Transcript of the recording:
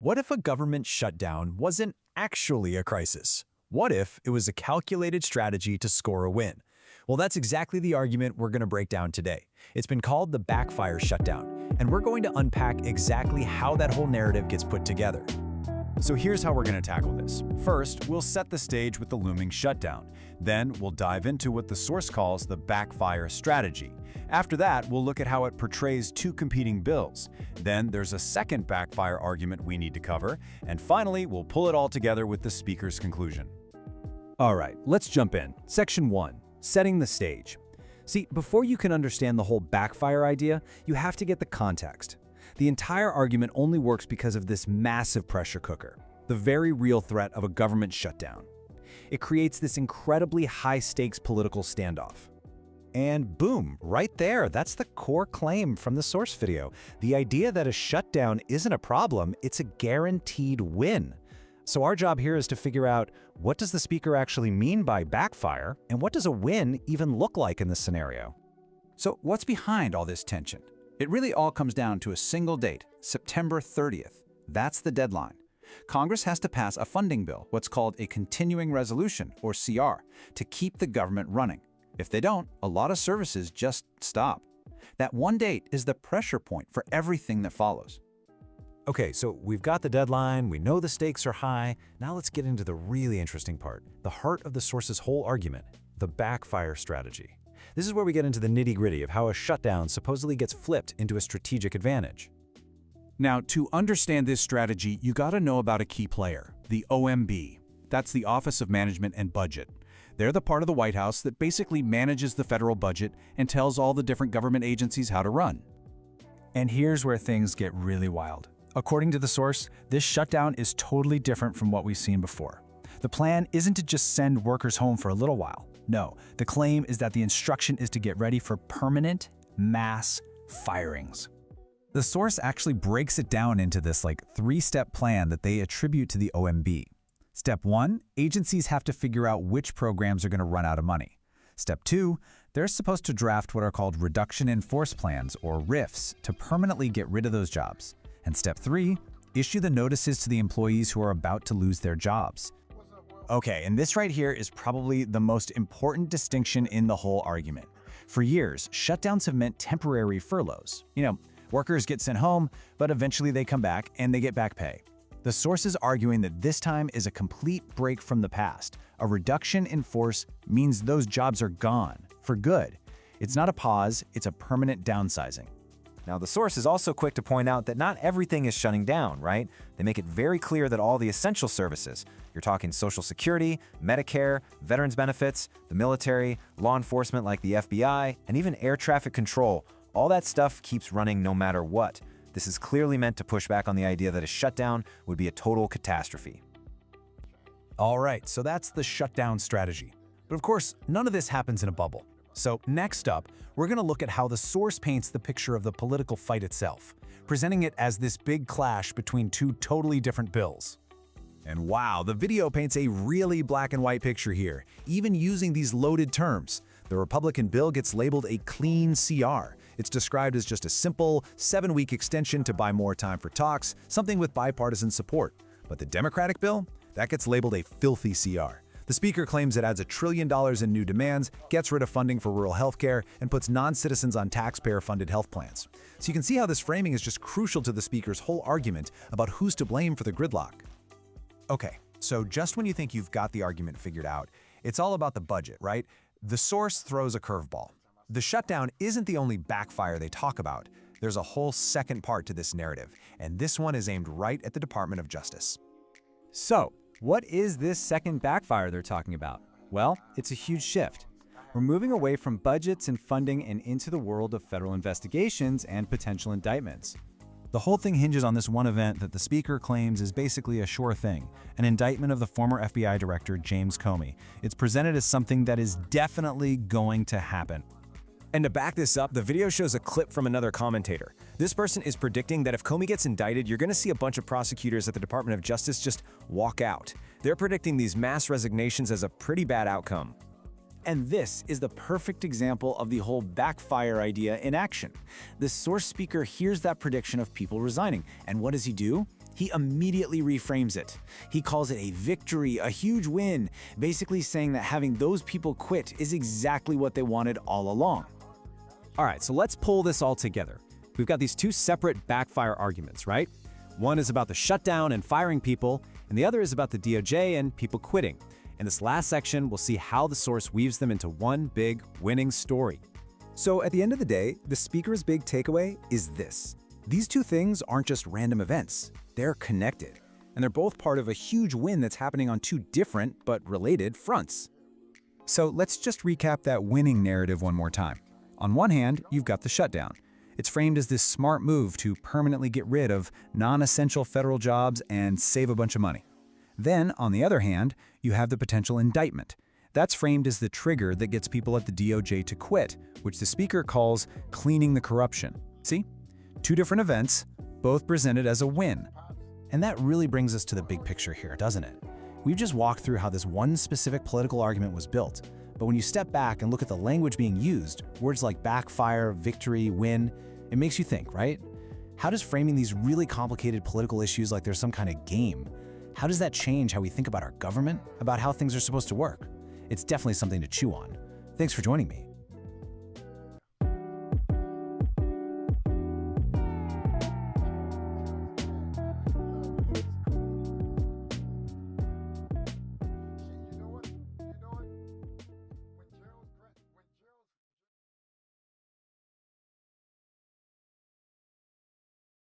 What if a government shutdown wasn't actually a crisis? What if it was a calculated strategy to score a win? Well, that's exactly the argument we're going to break down today. It's been called the backfire shutdown, and we're going to unpack exactly how that whole narrative gets put together. So here's how we're going to tackle this. First, we'll set the stage with the looming shutdown. Then, we'll dive into what the source calls the backfire strategy. After that, we'll look at how it portrays two competing bills. Then, there's a second backfire argument we need to cover. And finally, we'll pull it all together with the speaker's conclusion. All right, let's jump in. Section 1. Setting the stage. See, before you can understand the whole backfire idea, you have to get the context. The entire argument only works because of this massive pressure cooker, the very real threat of a government shutdown. It creates this incredibly high-stakes political standoff. And boom, right there, that's the core claim from the source video. The idea that a shutdown isn't a problem, it's a guaranteed win. So our job here is to figure out, what does the speaker actually mean by backfire, and what does a win even look like in this scenario? So what's behind all this tension? It really all comes down to a single date, September 30th. That's the deadline. Congress has to pass a funding bill, what's called a continuing resolution, or CR, to keep the government running. If they don't, a lot of services just stop. That one date is the pressure point for everything that follows. Okay, so we've got the deadline, we know the stakes are high. Now let's get into the really interesting part, the heart of the source's whole argument, the backfire strategy. This is where we get into the nitty-gritty of how a shutdown supposedly gets flipped into a strategic advantage. Now, to understand this strategy, you gotta know about a key player, the OMB. That's the Office of Management and Budget. They're the part of the White House that basically manages the federal budget and tells all the different government agencies how to run. And here's where things get really wild. According to the source, this shutdown is totally different from what we've seen before. The plan isn't to just send workers home for a little while. No, the claim is that the instruction is to get ready for permanent mass firings. The source actually breaks it down into this three-step plan that they attribute to the OMB. Step 1, agencies have to figure out which programs are going to run out of money. Step 2, they're supposed to draft what are called reduction in force plans, or RIFs, to permanently get rid of those jobs. And Step 3, issue the notices to the employees who are about to lose their jobs. Okay, and this right here is probably the most important distinction in the whole argument. For years, shutdowns have meant temporary furloughs. Workers get sent home, but eventually they come back and they get back pay. The source is arguing that this time is a complete break from the past. A reduction in force means those jobs are gone, for good. It's not a pause, it's a permanent downsizing. Now, the source is also quick to point out that not everything is shutting down, right? They make it very clear that all the essential services, you're talking Social Security, Medicare, veterans benefits, the military, law enforcement like the FBI, and even air traffic control, all that stuff keeps running no matter what. This is clearly meant to push back on the idea that a shutdown would be a total catastrophe. All right, so that's the shutdown strategy. But of course, none of this happens in a bubble. So next up, we're going to look at how the source paints the picture of the political fight itself, presenting it as this big clash between two totally different bills. And wow, the video paints a really black and white picture here, even using these loaded terms. The Republican bill gets labeled a clean CR. It's described as just a simple 7-week extension to buy more time for talks, something with bipartisan support. But the Democratic bill? That gets labeled a filthy CR. The speaker claims it adds $1 trillion in new demands, gets rid of funding for rural health care, and puts non-citizens on taxpayer-funded health plans. So you can see how this framing is just crucial to the speaker's whole argument about who's to blame for the gridlock. Okay, so just when you think you've got the argument figured out, it's all about the budget, right? The source throws a curveball. The shutdown isn't the only backfire they talk about. There's a whole second part to this narrative, and this one is aimed right at the Department of Justice. So, what is this second backfire they're talking about? Well, it's a huge shift. We're moving away from budgets and funding and into the world of federal investigations and potential indictments. The whole thing hinges on this one event that the speaker claims is basically a sure thing, an indictment of the former FBI director James Comey. It's presented as something that is definitely going to happen. And to back this up, the video shows a clip from another commentator. This person is predicting that if Comey gets indicted, you're going to see a bunch of prosecutors at the Department of Justice just walk out. They're predicting these mass resignations as a pretty bad outcome. And this is the perfect example of the whole backfire idea in action. The source speaker hears that prediction of people resigning, and what does he do? he immediately reframes it. He calls it a victory, a huge win, basically saying that having those people quit is exactly what they wanted all along. All right, so let's pull this all together. We've got these two separate backfire arguments, right? One is about the shutdown and firing people, and the other is about the DOJ and people quitting. In this last section, we'll see how the source weaves them into one big winning story. So at the end of the day, the speaker's big takeaway is this. These two things aren't just random events. They're connected. And they're both part of a huge win that's happening on two different but related fronts. So let's just recap that winning narrative one more time. On one hand, you've got the shutdown. It's framed as this smart move to permanently get rid of non-essential federal jobs and save a bunch of money. Then, on the other hand, you have the potential indictment. That's framed as the trigger that gets people at the DOJ to quit, which the speaker calls cleaning the corruption. See? Two different events, both presented as a win. And that really brings us to the big picture here, doesn't it? We've just walked through how this one specific political argument was built. But when you step back and look at the language being used, words like backfire, victory, win, it makes you think, right? How does framing these really complicated political issues like there's some kind of game, how does that change how we think about our government, about how things are supposed to work? It's definitely something to chew on. Thanks for joining me.